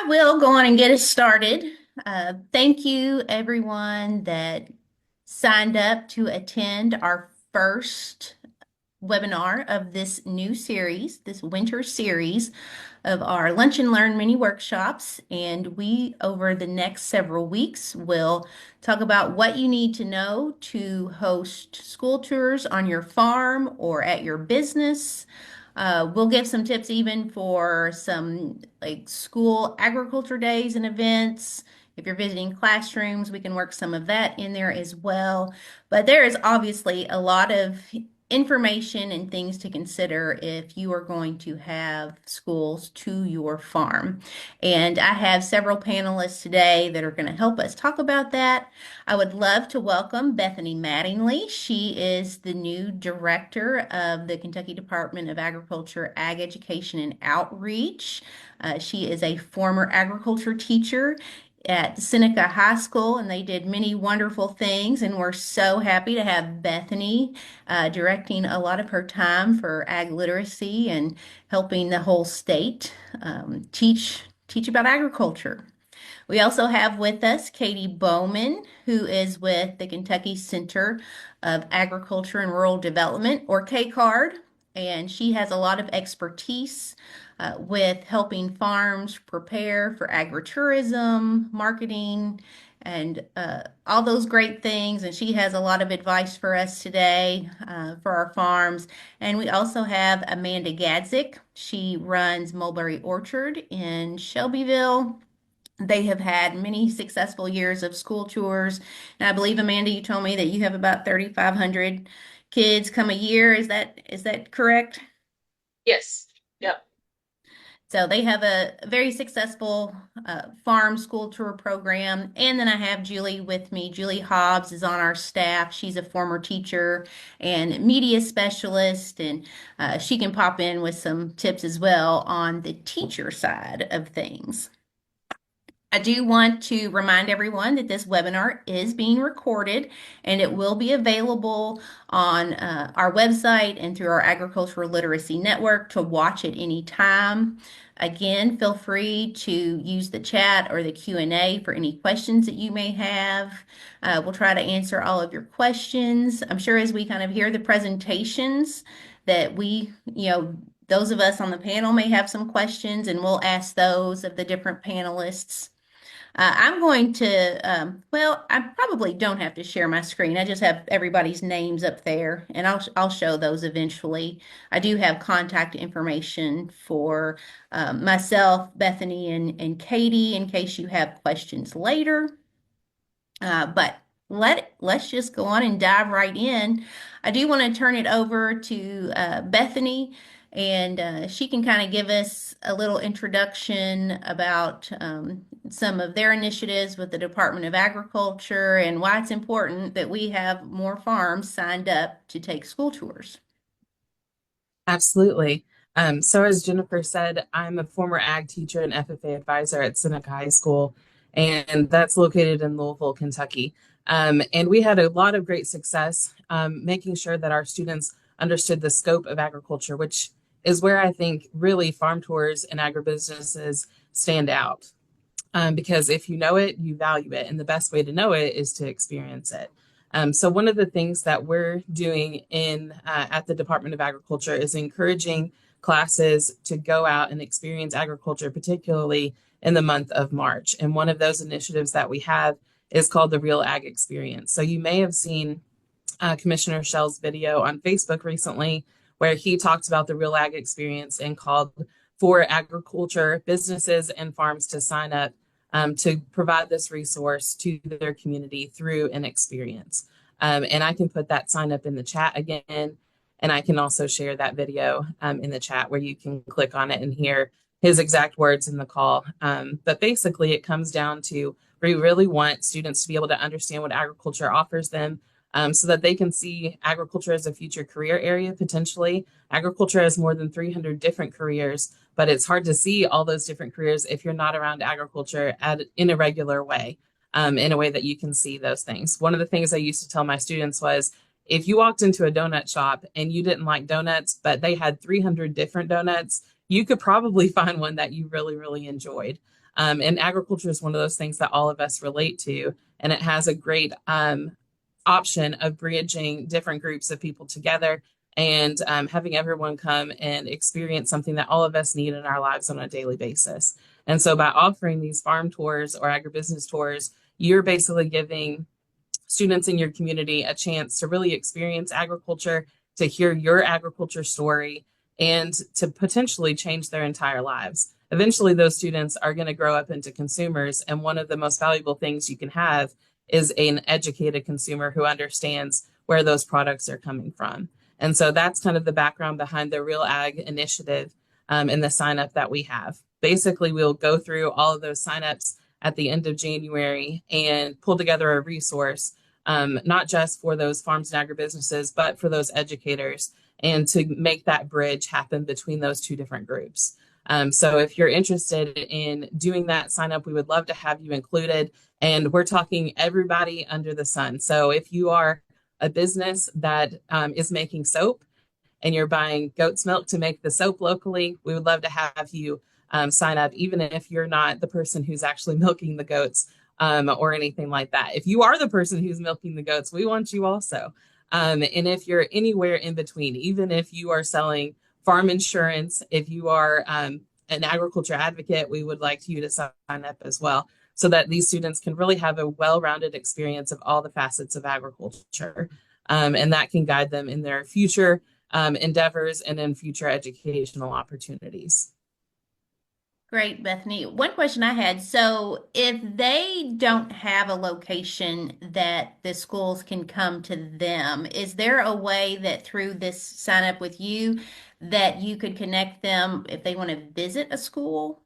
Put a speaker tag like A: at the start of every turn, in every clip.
A: I will go on and get us started. Thank you, everyone that signed up to attend our first webinar of this new series, this winter series of our Lunch and Learn mini workshops. And we, over the next several weeks, will talk about what you need to know to host school tours on your farm or at your business. We'll give some tips even for some like school agriculture days and events. If you're visiting classrooms, we can work some of that in there as well. But there is obviously a lot of information and things to consider if you are going to have schools to your farm. And I have several panelists today that are going to help us talk about that. I would love to welcome Bethany Mattingly. She is the new director of the Kentucky Department of Agriculture, Ag Education, and Outreach. She is a former agriculture teacher at Seneca High School, and they did many wonderful things. And we're so happy to have Bethany directing a lot of her time for ag literacy and helping the whole state teach about agriculture. We also have with us Katie Bowman, who is with the Kentucky Center of Agriculture and Rural Development, or KCARD, and she has a lot of expertise with helping farms prepare for agritourism, marketing, and all those great things. And she has a lot of advice for us today for our farms. And we also have Amanda Gadzik. She runs Mulberry Orchard in Shelbyville. They have had many successful years of school tours. And I believe, Amanda, you told me that you have about 3,500 kids come a year. Is that correct?
B: Yes. Yep.
A: So they have a very successful farm school tour program. And then I have Julie with me. Julie Hobbs is on our staff. She's a former teacher and media specialist, and she can pop in with some tips as well on the teacher side of things. I do want to remind everyone that this webinar is being recorded and it will be available on our website and through our Agricultural Literacy Network to watch at any time. Again, feel free to use the chat or the Q&A for any questions that you may have. We'll try to answer all of your questions. I'm sure as we kind of hear the presentations that those of us on the panel may have some questions, and we'll ask those of the different panelists. I'm going to, well, I probably don't have to share my screen. I just have everybody's names up there, and I'll show those eventually. I do have contact information for myself, Bethany, and Katie in case you have questions later. But let's just go on and dive right in. I do want to turn it over to Bethany, and she can kind of give us a little introduction about some of their initiatives with the Department of Agriculture and why it's important that we have more farms signed up to take school tours.
C: Absolutely. So as Jennifer said, I'm a former ag teacher and FFA advisor at Seneca High School, and that's located in Louisville, Kentucky. And we had a lot of great success making sure that our students understood the scope of agriculture, which is where I think really farm tours and agribusinesses stand out. Because if you know it, you value it. And the best way to know it is to experience it. So one of the things that we're doing at the Department of Agriculture is encouraging classes to go out and experience agriculture, particularly in the month of March. And one of those initiatives that we have is called the Real Ag Experience. So you may have seen Commissioner Shell's video on Facebook recently, where he talked about the Real Ag Experience and called for agriculture businesses and farms to sign up to provide this resource to their community through an experience. And I can put that sign up in the chat again, and I can also share that video in the chat where you can click on it and hear his exact words in the call. But basically, it comes down to we really want students to be able to understand what agriculture offers them so that they can see agriculture as a future career area potentially. Agriculture has more than 300 different careers, but it's hard to see all those different careers if you're not around agriculture in a regular way, in a way that you can see those things. One of the things I used to tell my students was, if you walked into a donut shop and you didn't like donuts, but they had 300 different donuts, you could probably find one that you really, really enjoyed. And agriculture is one of those things that all of us relate to, and it has a great option of bridging different groups of people together and having everyone come and experience something that all of us need in our lives on a daily basis. And so by offering these farm tours or agribusiness tours, you're basically giving students in your community a chance to really experience agriculture, to hear your agriculture story, and to potentially change their entire lives. Eventually, those students are going to grow up into consumers, and one of the most valuable things you can have is an educated consumer who understands where those products are coming from. And so that's kind of the background behind the Real Ag initiative and the sign up that we have. Basically, we'll go through all of those signups at the end of January and pull together a resource, not just for those farms and agribusinesses, but for those educators, and to make that bridge happen between those two different groups. So if you're interested in doing that sign up, we would love to have you included. And we're talking everybody under the sun. So if you are a business that is making soap and you're buying goat's milk to make the soap locally, we would love to have you sign up, even if you're not the person who's actually milking the goats or anything like that. If you are the person who's milking the goats, we want you also. And if you're anywhere in between, even if you are selling farm insurance, if you are an agriculture advocate, we would like you to sign up as well, so that these students can really have a well-rounded experience of all the facets of agriculture. And that can guide them in their future endeavors and in future educational opportunities.
A: Great, Bethany. One question I had, so if they don't have a location that the schools can come to them, is there a way that through this sign up with you that you could connect them if they want to visit a school?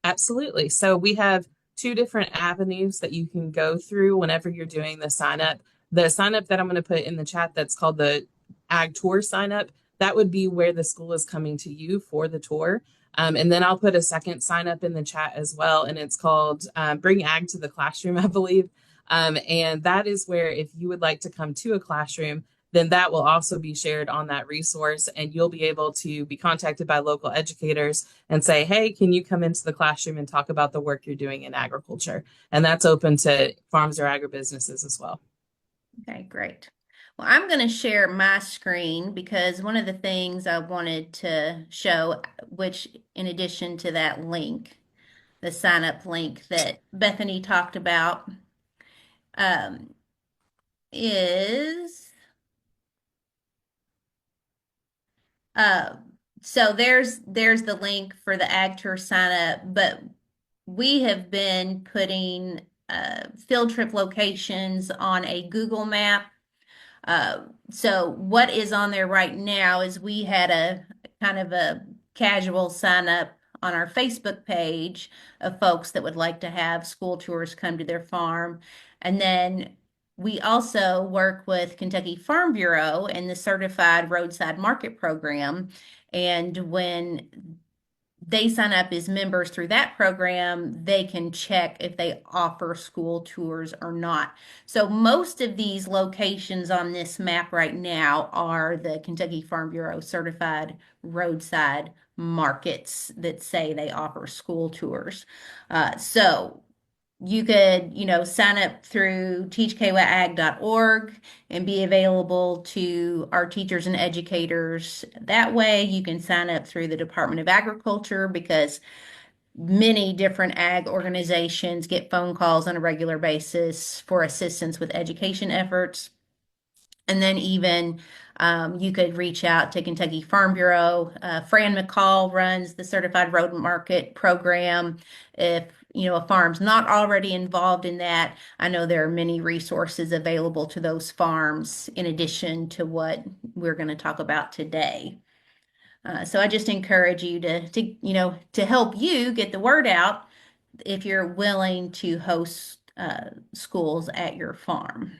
C: Absolutely. So we have two different avenues that you can go through whenever you're doing the sign up. The sign up that I'm going to put in the chat, that's called the Ag Tour sign up, that would be where the school is coming to you for the tour. And then I'll put a second sign up in the chat as well, and it's called Bring Ag to the Classroom, I believe. And that is where, if you would like to come to a classroom, then that will also be shared on that resource, and you'll be able to be contacted by local educators and say, hey, can you come into the classroom and talk about the work you're doing in agriculture? And that's open to farms or agribusinesses as well.
A: Okay, great. Well, I'm going to share my screen because one of the things I wanted to show, which in addition to that link, the sign up link that Bethany talked about, um, is uh, so there's the link for the Ag Tour sign up, but we have been putting field trip locations on a Google map. So what is on there right now is we had a kind of a casual sign up on our Facebook page of folks that would like to have school tours come to their farm. And then we also work with Kentucky Farm Bureau and the Certified Roadside Market Program. And when they sign up as members through that program, they can check if they offer school tours or not. So most of these locations on this map right now are the Kentucky Farm Bureau certified roadside markets that say they offer school tours. So you could, sign up through teachkywaag.org and be available to our teachers and educators. That way, you can sign up through the Department of Agriculture because many different ag organizations get phone calls on a regular basis for assistance with education efforts. And then even you could reach out to Kentucky Farm Bureau. Fran McCall runs the Certified Road Market Program. If a farm's not already involved in that, I know there are many resources available to those farms in addition to what we're going to talk about today. So I just encourage you to help you get the word out if you're willing to host schools at your farm.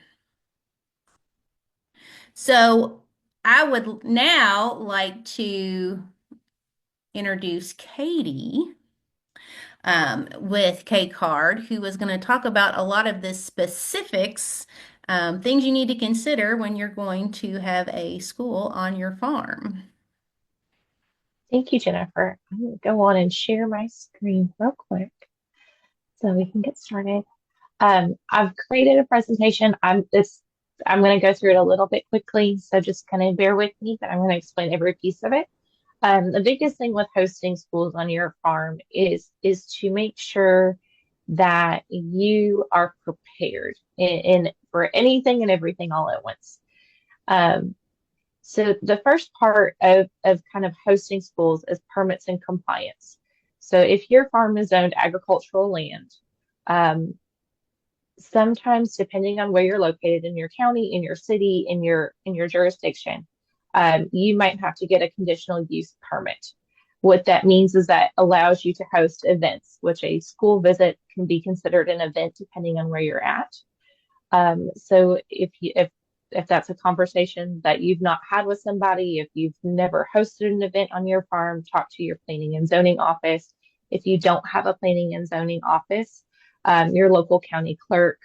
A: So I would now like to introduce Katie with K-Card, who is going to talk about a lot of the specifics, things you need to consider when you're going to have a school on your farm.
D: Thank you, Jennifer. I'm going to go on and share my screen real quick. So we can get started. I've created a presentation. I'm going to go through it a little bit quickly, so just kind of bear with me, but I'm going to explain every piece of it. The biggest thing with hosting schools on your farm is to make sure that you are prepared in for anything and everything all at once. So the first part of kind of hosting schools is permits and compliance. So if your farm is zoned agricultural land, um, sometimes depending on where you're located in your county, in your city, in your jurisdiction, you might have to get a conditional use permit. What that means is that allows you to host events, which a school visit can be considered an event depending on where you're at. So if that's a conversation that you've not had with somebody, if you've never hosted an event on your farm, talk to your planning and zoning office. If you don't have a planning and zoning office, your local county clerk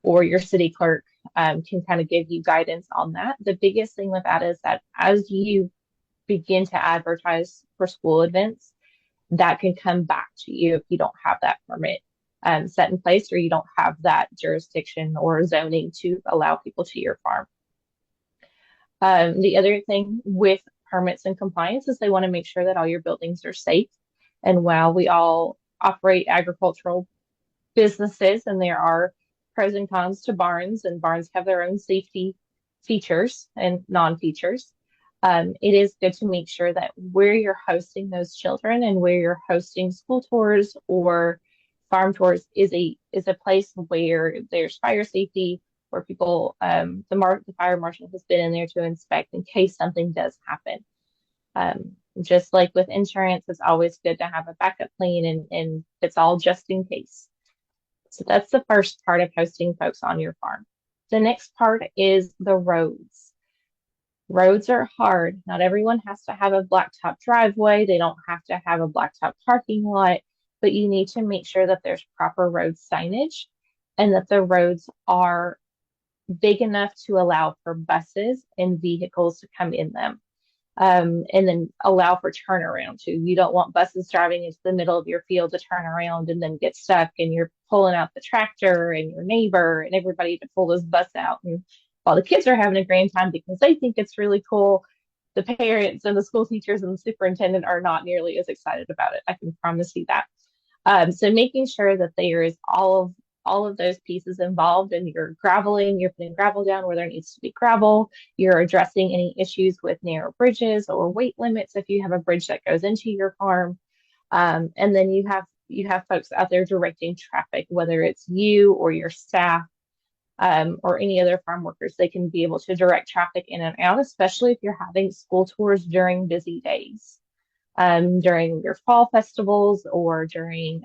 D: or your city clerk can kind of give you guidance on that. The biggest thing with that is that as you begin to advertise for school events, that can come back to you if you don't have that permit set in place or you don't have that jurisdiction or zoning to allow people to your farm. The other thing with permits and compliance is they want to make sure that all your buildings are safe. And while we all operate agricultural businesses and there are pros and cons to barns, and barns have their own safety features and non-features, it is good to make sure that where you're hosting those children and where you're hosting school tours or farm tours is a place where there's fire safety, where people the fire marshal has been in there to inspect in case something does happen. Just like with insurance, it's always good to have a backup plan and it's all just in case. So that's the first part of hosting folks on your farm. The next part is the roads. Roads are hard. Not everyone has to have a blacktop driveway. They don't have to have a blacktop parking lot, but you need to make sure that there's proper road signage and that the roads are big enough to allow for buses and vehicles to come in them. And then allow for turnaround too. You don't want buses driving into the middle of your field to turn around and then get stuck and you're pulling out the tractor and your neighbor and everybody to pull this bus out. And while the kids are having a grand time because they think it's really cool, the parents and the school teachers and the superintendent are not nearly as excited about it. I can promise you that. So making sure that there is all of those pieces involved and you're graveling, you're putting gravel down where there needs to be gravel, you're addressing any issues with narrow bridges or weight limits if you have a bridge that goes into your farm. And then you have folks out there directing traffic, whether it's you or your staff or any other farm workers. They can be able to direct traffic in and out, especially if you're having school tours during busy days. During your fall festivals or during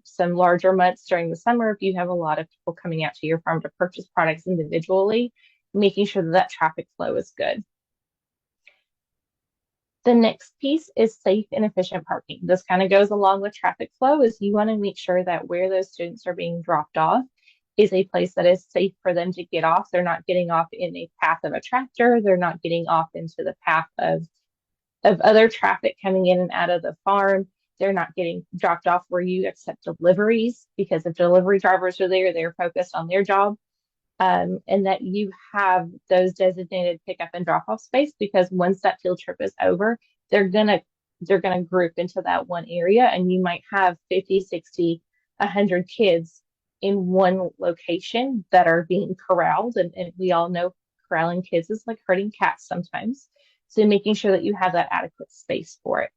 D: some larger months during the summer, if you have a lot of people coming out to your farm to purchase products individually, making sure that that traffic flow is good. The next piece is safe and efficient parking. This kind of goes along with traffic flow, is you want to make sure that where those students are being dropped off is a place that is safe for them to get off. They're not getting off in a path of a tractor. They're not getting off into the path of other traffic coming in and out of the farm. They're not getting dropped off where you accept deliveries, because if delivery drivers are there, they're focused on their job. And that you have those designated pickup and drop off space, because once that field trip is over, they're gonna group into that one area, and you might have 50, 60, 100 kids in one location that are being corralled. And we all know corralling kids is like herding cats sometimes. So making sure that you have that adequate space for it.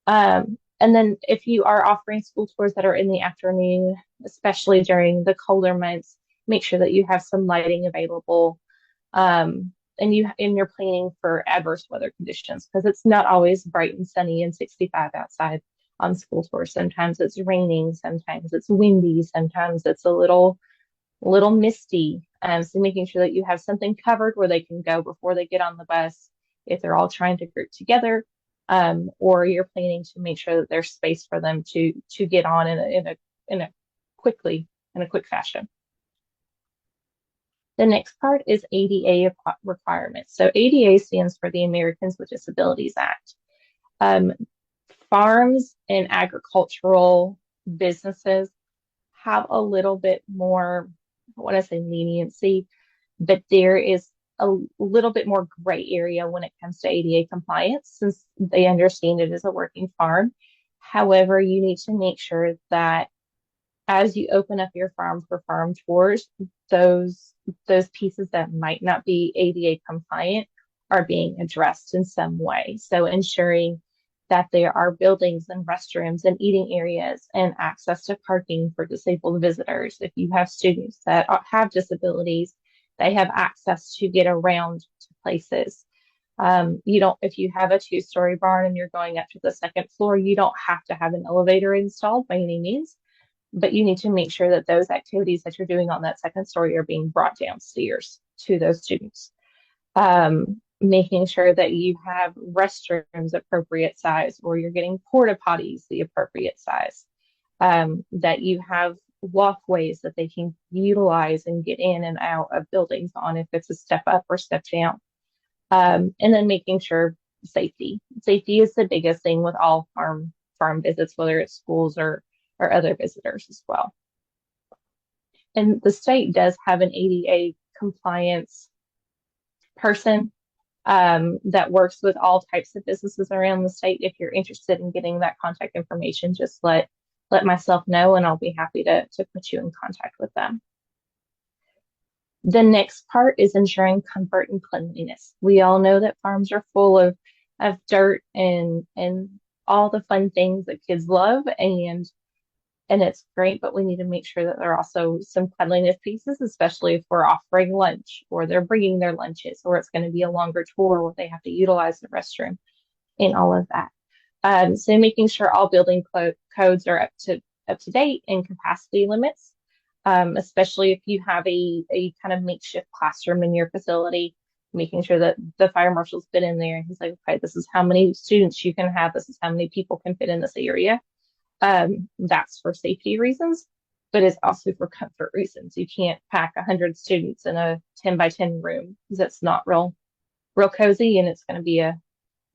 D: And then if you are offering school tours that are in the afternoon, especially during the colder months, make sure that you have some lighting available. And you're planning for adverse weather conditions, because it's not always bright and sunny and 65 outside on school tours. Sometimes it's raining, sometimes it's windy, sometimes it's a little misty. So making sure that you have something covered where they can go before they get on the bus, if they're all trying to group together, or you're planning to make sure that there's space for them to get on in a quick fashion. The next part is ADA requirements. So ADA stands for the Americans with Disabilities Act. Farms and agricultural businesses have a little bit more, I want to say leniency, but there is a little bit more gray area when it comes to ADA compliance since they understand it is a working farm. However, you need to make sure that as you open up your farm for farm tours, those those pieces that might not be ADA compliant are being addressed in some way. So ensuring that there are buildings and restrooms and eating areas and access to parking for disabled visitors. If you have students that have disabilities, they have access to get around to places. You don't, if you have a two-story barn and you're going up to the second floor, you don't have to have an elevator installed by any means, but you need to make sure that those activities that you're doing on that second story are being brought downstairs to those students. Making sure that you have restrooms appropriate size or you're getting porta potties the appropriate size, that you have walkways that they can utilize and get in and out of buildings on if it's a step up or step down. And then making sure safety. Safety is the biggest thing with all farm visits, whether it's schools or other visitors as well. And the state does have an ADA compliance person that works with all types of businesses around the state. If you're interested in getting that contact information, just let myself know and I'll be happy to put you in contact with them. The next part is ensuring comfort and cleanliness. We all know that farms are full of dirt and all the fun things that kids love, and it's great, but we need to make sure that there are also some cleanliness pieces, especially if we're offering lunch or they're bringing their lunches or it's going to be a longer tour where they have to utilize the restroom and all of that. So making sure all building codes are up to date and capacity limits, especially if you have a kind of makeshift classroom in your facility, making sure that the fire marshal's been in there and he's like, okay, this is how many students you can have. This is how many people can fit in this area. That's for safety reasons, but it's also for comfort reasons. You can't pack 100 students in a 10 by 10 room because it's not real cozy and it's going to be a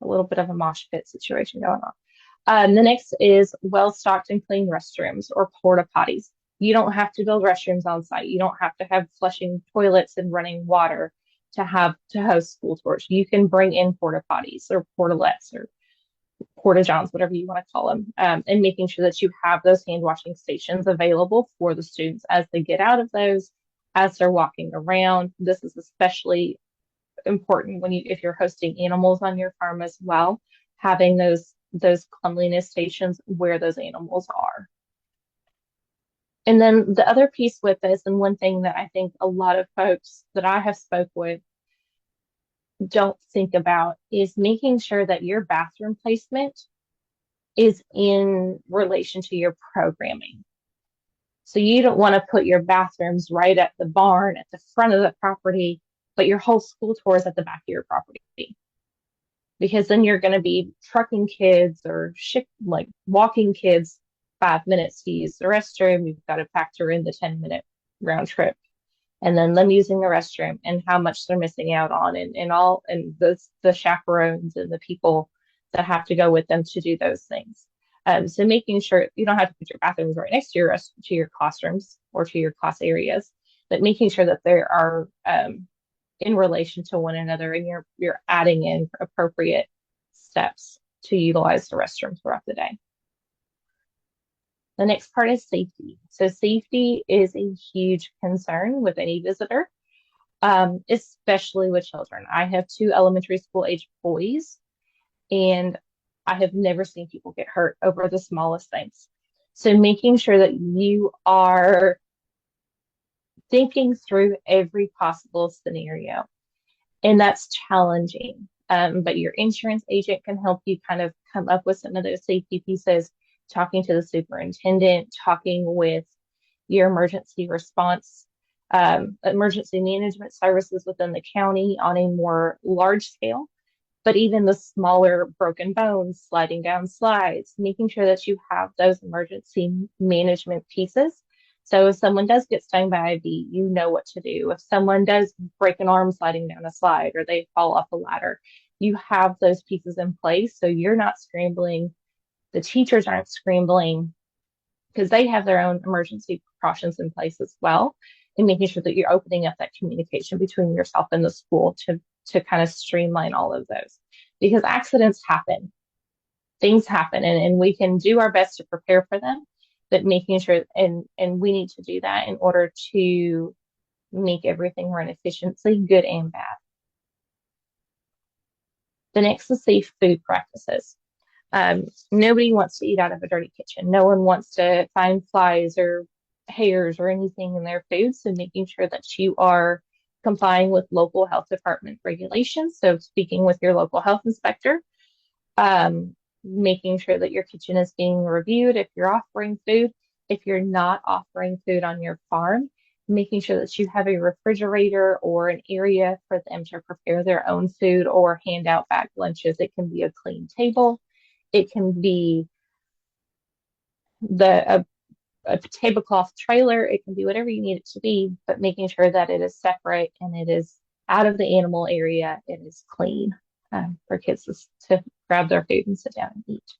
D: little bit of a mosh pit situation going on. The next is well-stocked and clean restrooms or porta potties. You don't have to build restrooms on site. You don't have to have flushing toilets and running water to host school tours. You can bring in porta potties or portalettes or porta johns, whatever you want to call them, and making sure that you have those hand washing stations available for the students as they get out of those, as they're walking around. This is especially important if you're hosting animals on your farm as well, having those cleanliness stations where those animals are. And then the other piece with this, and one thing that I think a lot of folks that I have spoke with don't think about, is making sure that your bathroom placement is in relation to your programming. So you don't want to put your bathrooms right at the barn at the front of the property, but your whole school tour is at the back of your property, because then you're going to be trucking kids or walking kids 5 minutes to use the restroom. You've got to factor in the 10-minute round trip, and then them using the restroom and how much they're missing out on, and the chaperones and the people that have to go with them to do those things. So making sure you don't have to put your bathrooms right next to your classrooms or to your class areas, but making sure that they are in relation to one another, and you're adding in appropriate steps to utilize the restroom throughout the day. The next part is safety. So safety is a huge concern with any visitor, especially with children. I have 2 elementary school age boys, and I have never seen people get hurt over the smallest things. So making sure that you are thinking through every possible scenario, and that's challenging. But your insurance agent can help you kind of come up with some of those safety pieces, talking to the superintendent, talking with your emergency response, emergency management services within the county on a more large scale, but even the smaller broken bones, sliding down slides, making sure that you have those emergency management pieces. So if someone does get stung by a bee, you know what to do. If someone does break an arm sliding down a slide or they fall off a ladder, you have those pieces in place so you're not scrambling. The teachers aren't scrambling because they have their own emergency precautions in place as well, and making sure that you're opening up that communication between yourself and the school to kind of streamline all of those, because accidents happen, things happen, and we can do our best to prepare for them, but making sure, and we need to do that in order to make everything run efficiently, good and bad. The next is safe food practices. Nobody wants to eat out of a dirty kitchen. No one wants to find flies or hairs or anything in their food. So making sure that you are complying with local health department regulations. So speaking with your local health inspector, making sure that your kitchen is being reviewed if you're offering food. If you're not offering food on your farm, making sure that you have a refrigerator or an area for them to prepare their own food or hand out back lunches. It can be a clean table. It can be a tablecloth trailer. It can be whatever you need it to be, but making sure that it is separate and it is out of the animal area. It is clean for kids to grab their food and sit down and eat.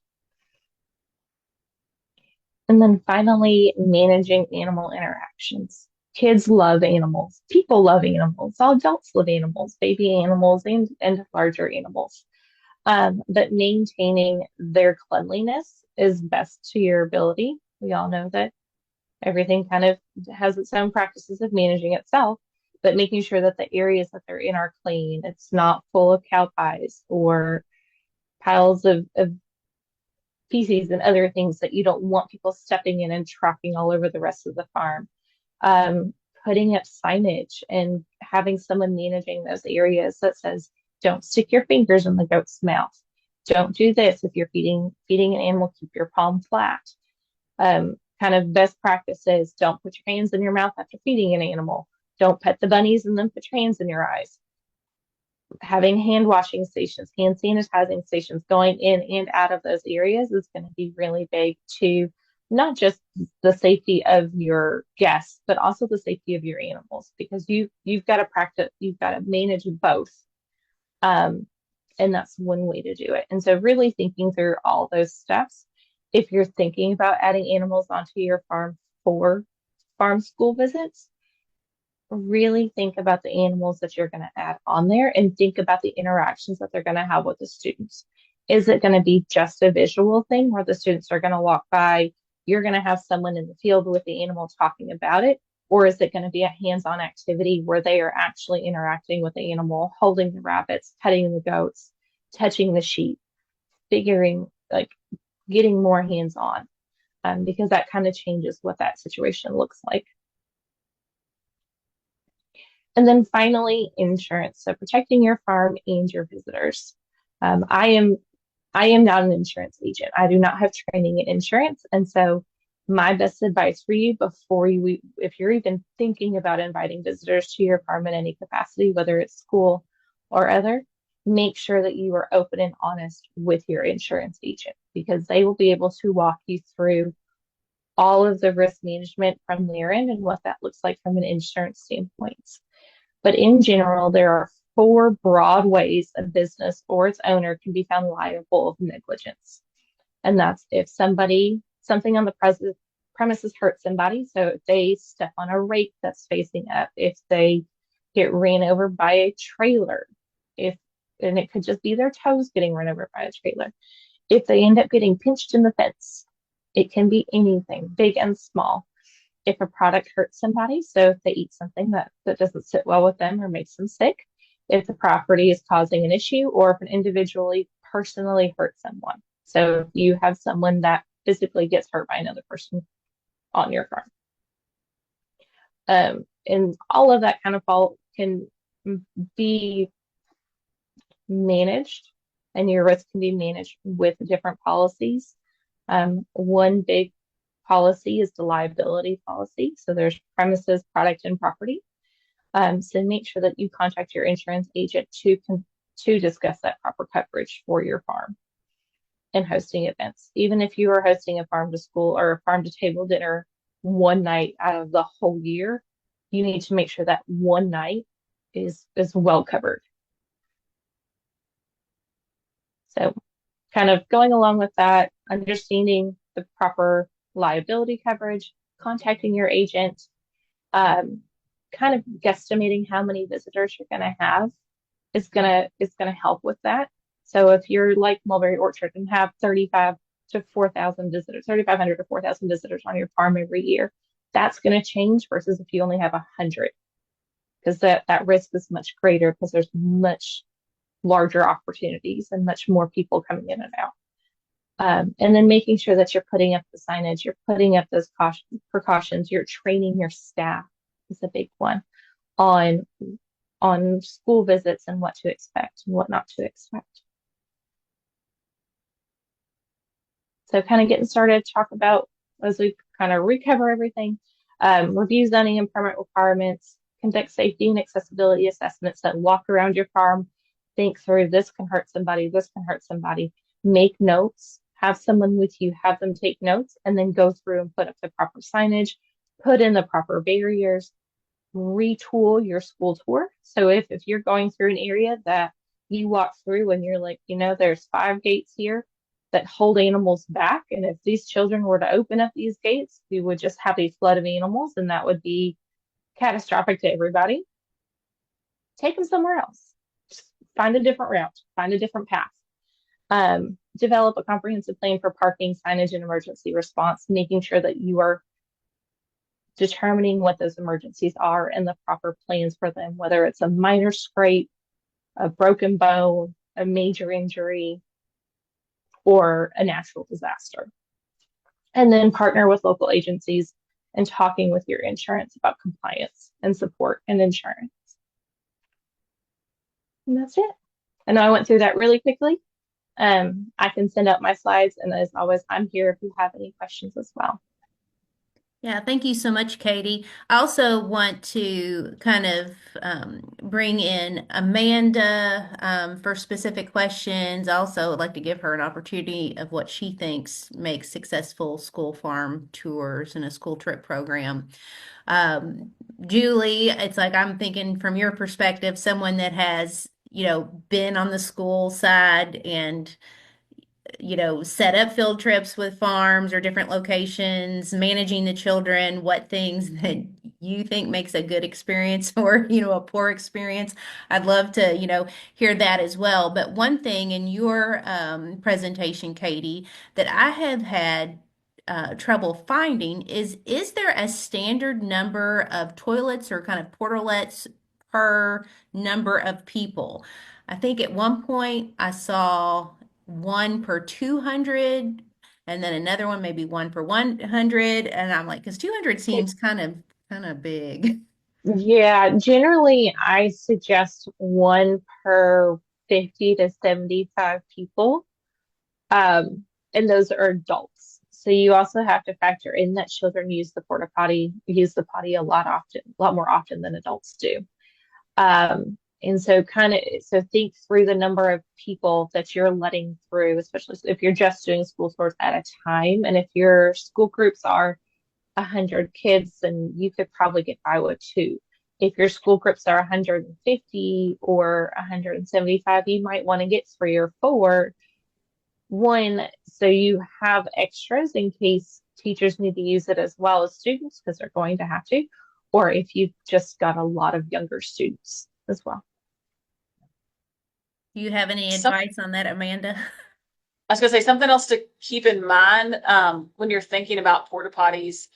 D: And then finally, managing animal interactions. Kids love animals. People love animals. All adults love animals, baby animals and larger animals. But maintaining their cleanliness is best to your ability. We all know that everything kind of has its own practices of managing itself, but making sure that the areas that they're in are clean. It's not full of cow pies or piles of feces and other things that you don't want people stepping in and tracking all over the rest of the farm. Putting up signage and having someone managing those areas that says, don't stick your fingers in the goat's mouth. Don't do this. If you're feeding an animal, keep your palm flat. Kind of best practices, don't put your hands in your mouth after feeding an animal. Don't pet the bunnies and then put your hands in your eyes. Having hand washing stations, hand sanitizing stations going in and out of those areas is going to be really big to not just the safety of your guests, but also the safety of your animals, because you've got to practice, you've got to manage both. And that's one way to do it. And so really thinking through all those steps. If you're thinking about adding animals onto your farm for farm school visits, really think about the animals that you're going to add on there and think about the interactions that they're going to have with the students. Is it going to be just a visual thing where the students are going to walk by, you're going to have someone in the field with the animal talking about it? Or is it going to be a hands-on activity where they are actually interacting with the animal, holding the rabbits, petting the goats, touching the sheep, getting more hands-on, because that kind of changes what that situation looks like. And then finally, insurance. So protecting your farm and your visitors. I am not an insurance agent. I do not have training in insurance. And so my best advice for you if you're even thinking about inviting visitors to your farm in any capacity, whether it's school or other, make sure that you are open and honest with your insurance agent, because they will be able to walk you through all of the risk management from their end and what that looks like from an insurance standpoint. But in general, there are 4 broad ways a business or its owner can be found liable of negligence. And that's if something on the premises hurts somebody. So if they step on a rake that's facing up, if they get ran over by a trailer, and it could just be their toes getting run over by a trailer. If they end up getting pinched in the fence, it can be anything, big and small. If a product hurts somebody, so if they eat something that doesn't sit well with them or makes them sick, if the property is causing an issue, or if an individually personally hurts someone. So if you have someone that physically gets hurt by another person on your farm. And all of that kind of can be managed, and your risk can be managed with different policies. One big policy is the liability policy. So there's premises, product, and property. So make sure that you contact your insurance agent to discuss that proper coverage for your farm and hosting events. Even if you are hosting a farm to school or a farm to table dinner one night out of the whole year, you need to make sure that one night is well covered. So kind of going along with that, understanding the proper liability coverage, contacting your agent, kind of guesstimating how many visitors you're going to have is gonna help with that. So if you're like Mulberry Orchard and have 35 to 4,000 visitors, 3,500 to 4,000 visitors on your farm every year, that's going to change versus if you only have 100, because that risk is much greater because there's much larger opportunities and much more people coming in and out. And then making sure that you're putting up the signage, you're putting up those precautions, you're training your staff is a big one on school visits and what to expect and what not to expect. So kind of getting started, talk about as we kind of recover everything, review zoning and permit requirements, conduct safety and accessibility assessments that walk around your farm, think through this can hurt somebody, this can hurt somebody, make notes, have someone with you, have them take notes, and then go through and put up the proper signage, put in the proper barriers, retool your school tour. So if you're going through an area that you walk through and you're like, there's 5 gates here that hold animals back, and if these children were to open up these gates, we would just have a flood of animals, and that would be catastrophic to everybody. Take them somewhere else. Just find a different route, find a different path. Develop a comprehensive plan for parking, signage, and emergency response, making sure that you are determining what those emergencies are and the proper plans for them, whether it's a minor scrape, a broken bone, a major injury, or a natural disaster. And then partner with local agencies and talking with your insurance about compliance and support and insurance. And that's it. I know I went through that really quickly. I can send out my slides, and as always, I'm here if you have any questions as well.
A: Yeah, thank you so much, Katie. I also want to kind of bring in Amanda for specific questions. I also would like to give her an opportunity of what she thinks makes successful school farm tours and a school trip program. Julie, it's like I'm thinking from your perspective, someone that has, been on the school side and set up field trips with farms or different locations, managing the children, what things that you think makes a good experience or, a poor experience. I'd love to, hear that as well. But one thing in your presentation, Katie, that I have had trouble finding is there a standard number of toilets or kind of portalets per number of people? I think at one point I saw one per 200 and then another one maybe one per 100, and I'm like, because 200 seems kind of big.
D: Yeah, generally I suggest one per 50 to 75 people. And those are adults. So you also have to factor in that children use the use the potty a lot more often than adults do. And so so think through the number of people that you're letting through, especially if you're just doing school tours at a time. And if your school groups are 100 kids, then you could probably get by with 2. If your school groups are 150 or 175, you might want to get 3 or 4. One, so you have extras in case teachers need to use it as well as students, because they're going to have to, or if you've just got a lot of younger students as well.
A: Do you have any
B: Some-
A: advice on that, Amanda?
B: I was gonna say something else to keep in mind when you're thinking about porta potties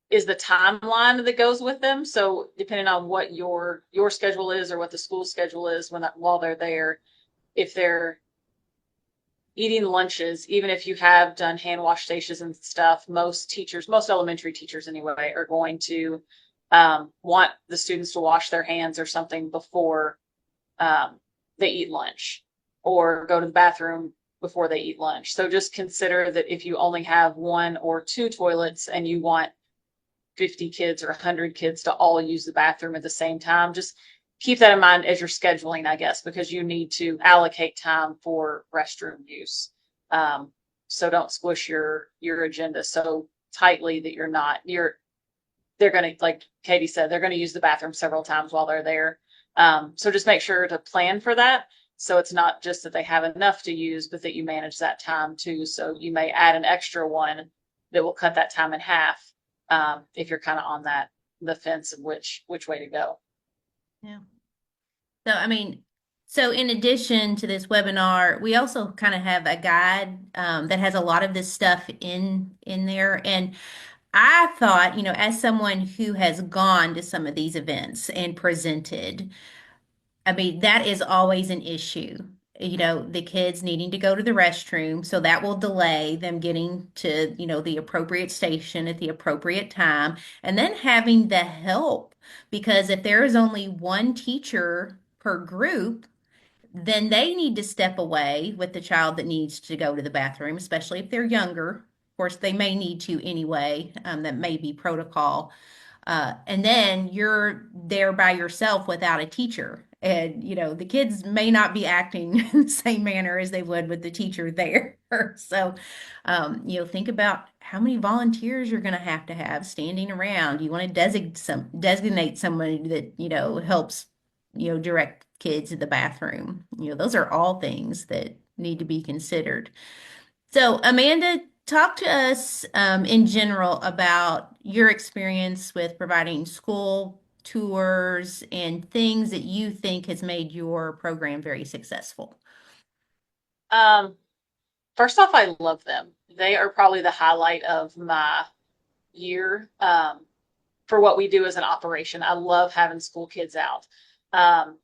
B: is the timeline that goes with them. So depending on what your schedule is or what the school schedule is while they're there, if they're eating lunches, even if you have done hand wash stations and stuff, most elementary teachers anyway, are going to want the students to wash their hands or something before they eat lunch or go to the bathroom before they eat lunch. So just consider that if you only have 1 or 2 toilets and you want 50 kids or 100 kids to all use the bathroom at the same time, just keep that in mind as you're scheduling, I guess, because you need to allocate time for restroom use. So don't squish your agenda so tightly that they're going to, like Katie said, they're going to use the bathroom several times while they're there. So just make sure to plan for that. So it's not just that they have enough to use, but that you manage that time too. So you may add an extra one that will cut that time in half, if you're kind of on the fence of which way to go.
A: Yeah. So, I mean, so in addition to this webinar, we also kind of have a guide that has a lot of this stuff in there. And I thought, as someone who has gone to some of these events and presented, I mean, that is always an issue. The kids needing to go to the restroom, so that will delay them getting to, the appropriate station at the appropriate time, and then having the help, because if there is only one teacher per group, then they need to step away with the child that needs to go to the bathroom, especially if they're younger. Of course, they may need to anyway. That may be protocol. And then you're there by yourself without a teacher. And, the kids may not be acting in the same manner as they would with the teacher there. So, think about how many volunteers you're going to have standing around. You want to designate somebody that, helps, direct kids to the bathroom. Those are all things that need to be considered. So, Amanda, talk to us in general about your experience with providing school tours and things that you think has made your program very successful.
B: Um, First off, I love them. They are probably the highlight of my year, for what we do as an operation. I love having school kids out. Um,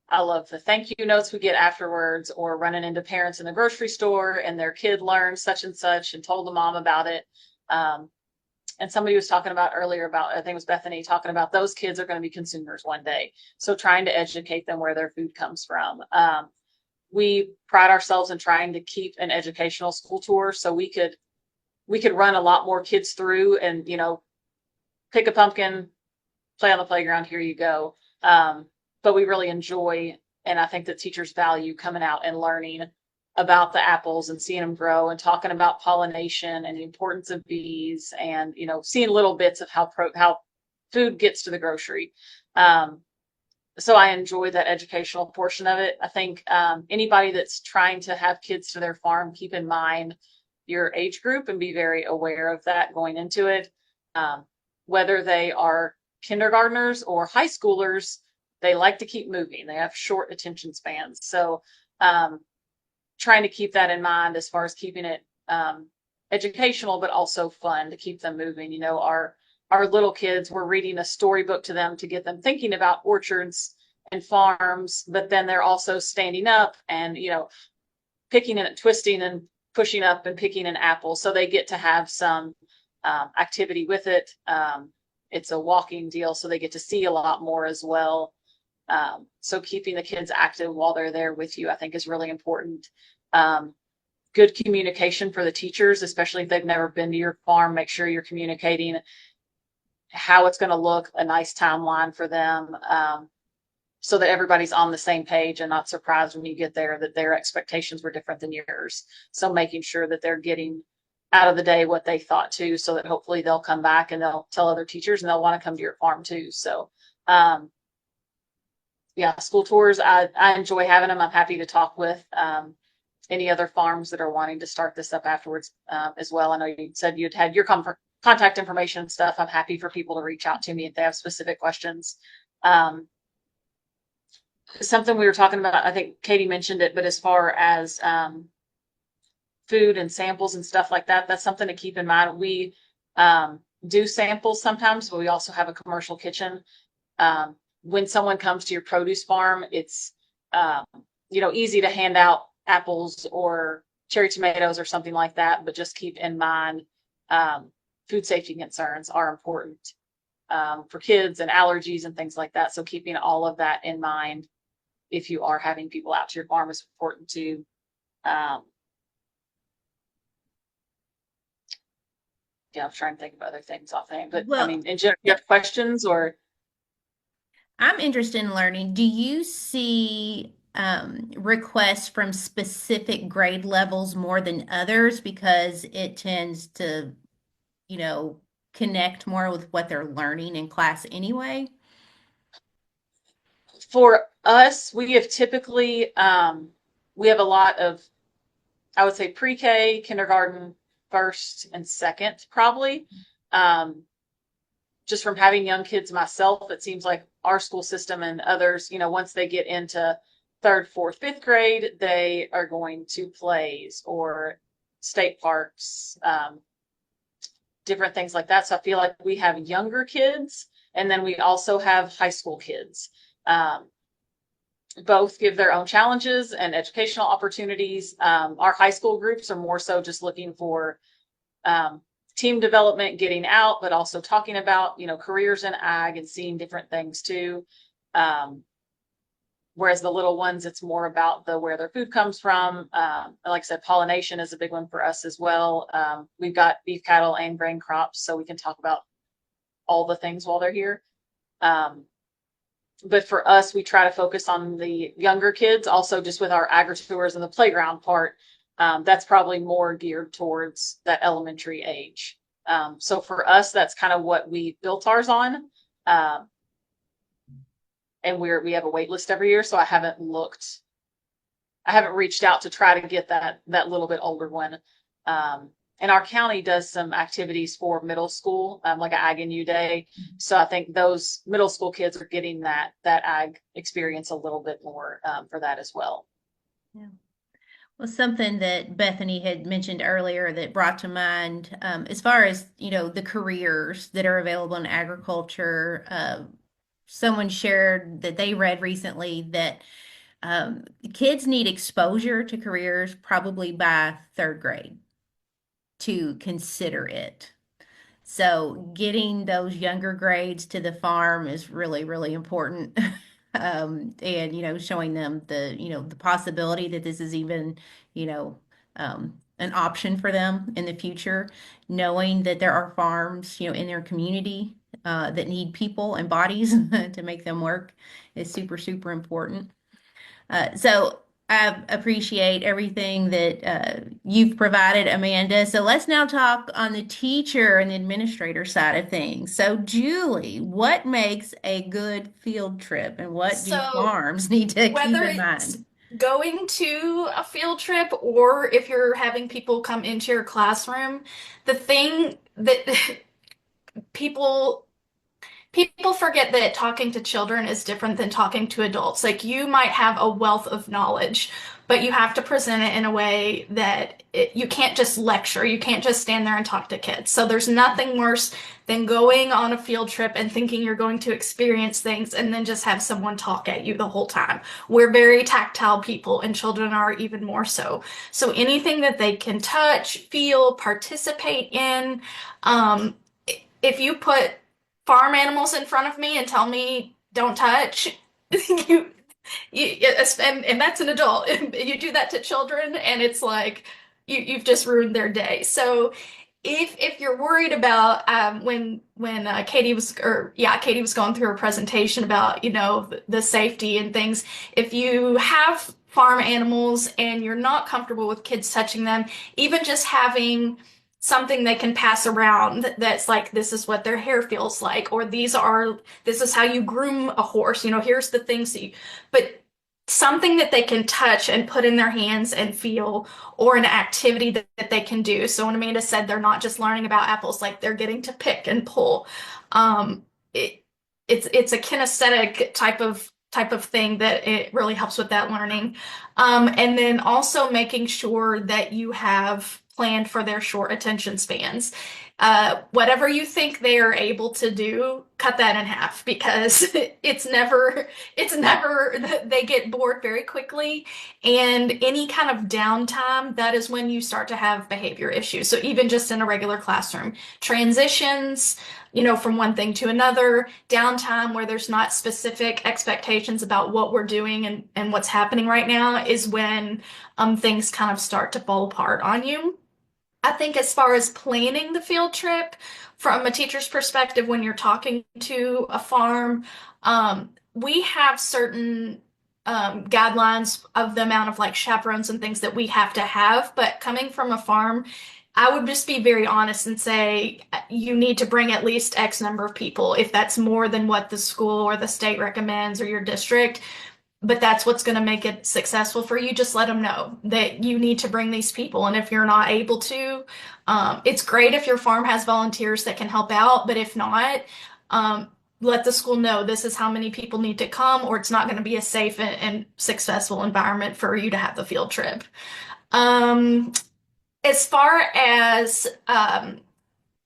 B: I love the thank you notes we get afterwards, or running into parents in the grocery store and their kid learned such and such and told the mom about it. Um, and somebody was talking about earlier about, I think it was Bethany, talking about those kids are going to be consumers one day. So trying to educate them where their food comes from. We pride ourselves in trying to keep an educational school tour, so we could run a lot more kids through and, pick a pumpkin, play on the playground, here you go. But we really enjoy, and I think that teachers value coming out and learning about the apples and seeing them grow, and talking about pollination and the importance of bees, and, seeing little bits of how food gets to the grocery. So I enjoy that educational portion of it. I think anybody that's trying to have kids to their farm, keep in mind your age group and be very aware of that going into it. Whether they are kindergartners or high schoolers, they like to keep moving. They have short attention spans. So trying to keep that in mind as far as keeping it educational, but also fun to keep them moving. Our little kids, we're reading a storybook to them to get them thinking about orchards and farms, but then they're also standing up and, picking and twisting and pushing up and picking an apple. So they get to have some activity with it. It's a walking deal, so they get to see a lot more as well. So keeping the kids active while they're there with you, I think, is really important. Good communication for the teachers, especially if they've never been to your farm. Make sure you're communicating how it's going to look, a nice timeline for them, so that everybody's on the same page and not surprised when you get there that their expectations were different than yours. So making sure that they're getting out of the day what they thought too, so that hopefully they'll come back and they'll tell other teachers and they'll want to come to your farm too. So yeah, school tours, I enjoy having them. I'm happy to talk with any other farms that are wanting to start this up afterwards as well. I know you said you'd had your contact information and stuff. I'm happy for people to reach out to me if they have specific questions. Something we were talking about, I think Katie mentioned it, but as far as food and samples and stuff like that, that's something to keep in mind. We do samples sometimes, but we also have a commercial kitchen. When someone comes to your produce farm, it's easy to hand out apples or cherry tomatoes or something like that, but just keep in mind food safety concerns are important for kids, and allergies and things like that. So keeping all of that in mind if you are having people out to your farm is important too. Yeah, I'm trying to think of other things offhand, but
A: Well,
B: I mean, in general, you have questions or?
A: I'm interested in learning. Do you see requests from specific grade levels more than others because it tends to, connect more with what they're learning in class anyway?
B: For us, we have typically, we have a lot of, I would say pre-K, kindergarten, first and second, probably. Just from having young kids myself, it seems like our school system and others, once they get into third, fourth, fifth grade, they are going to plays or state parks, different things like that. So I feel like we have younger kids, and then we also have high school kids. Both give their own challenges and educational opportunities. Our high school groups are more so just looking for team development, getting out, but also talking about, careers in ag and seeing different things too. Whereas the little ones, it's more about where their food comes from. Like I said, pollination is a big one for us as well. We've got beef cattle and grain crops, so we can talk about all the things while they're here. But for us, we try to focus on the younger kids, also just with our agri-tours and the playground part. That's probably more geared towards that elementary age. So for us, that's kind of what we built ours on. And we have a wait list every year, so I haven't reached out to try to get that little bit older one. And our county does some activities for middle school, like an Ag and U Day. So I think those middle school kids are getting that ag experience a little bit more for that as well.
A: Yeah. Well, something that Bethany had mentioned earlier that brought to mind, as far as, the careers that are available in agriculture, someone shared that they read recently that kids need exposure to careers probably by third grade to consider it. So getting those younger grades to the farm is really, really important. And showing them the possibility that this is even, an option for them in the future, knowing that there are farms, in their community, that need people and bodies to make them work is super, super important. So I appreciate everything that you've provided, Amanda. So let's now talk on the teacher and the administrator side of things. So, Julie, what makes a good field trip and what do
E: So,
A: farms need to keep
E: whether
A: in
E: it's
A: mind?
E: going to a field trip or if you're having people come into your classroom, the thing that people people forget that talking to children is different than talking to adults. Like you might have a wealth of knowledge, but you have to present it in a way that you can't just lecture. You can't just stand there and talk to kids. So there's nothing worse than going on a field trip and thinking you're going to experience things and then just have someone talk at you the whole time. We're very tactile people, and children are even more so. So anything that they can touch, feel, participate in, um, if you put farm animals in front of me and tell me don't touch, you, and that's an adult. You do that to children, and it's like you've just ruined their day. So if you're worried about when Katie was going through her presentation about the safety and things, if you have farm animals and you're not comfortable with kids touching them, even just having something they can pass around that's like this is what their hair feels like, or this is how you groom a horse, here's the things but something that they can touch and put in their hands and feel, or an activity that they can do. So when Amanda said they're not just learning about apples, like they're getting to pick and pull. It's a kinesthetic type of thing that it really helps with that learning. And then also making sure that you have planned for their short attention spans. Whatever you think they are able to do, cut that in half, because it's never they get bored very quickly, and any kind of downtime, that is when you start to have behavior issues. So even just in a regular classroom, transitions, from one thing to another, downtime where there's not specific expectations about what we're doing and what's happening right now is when things kind of start to fall apart on you. I think as far as planning the field trip, from a teacher's perspective, when you're talking to a farm, we have certain guidelines of the amount of like chaperones and things that we have to have. But coming from a farm, I would just be very honest and say you need to bring at least X number of people. If that's more than what the school or the state recommends or your district, but that's what's going to make it successful for you, just let them know that you need to bring these people. And if you're not able to, it's great if your farm has volunteers that can help out, but if not, let the school know this is how many people need to come, or it's not going to be a safe and successful environment for you to have the field trip. Um, as far as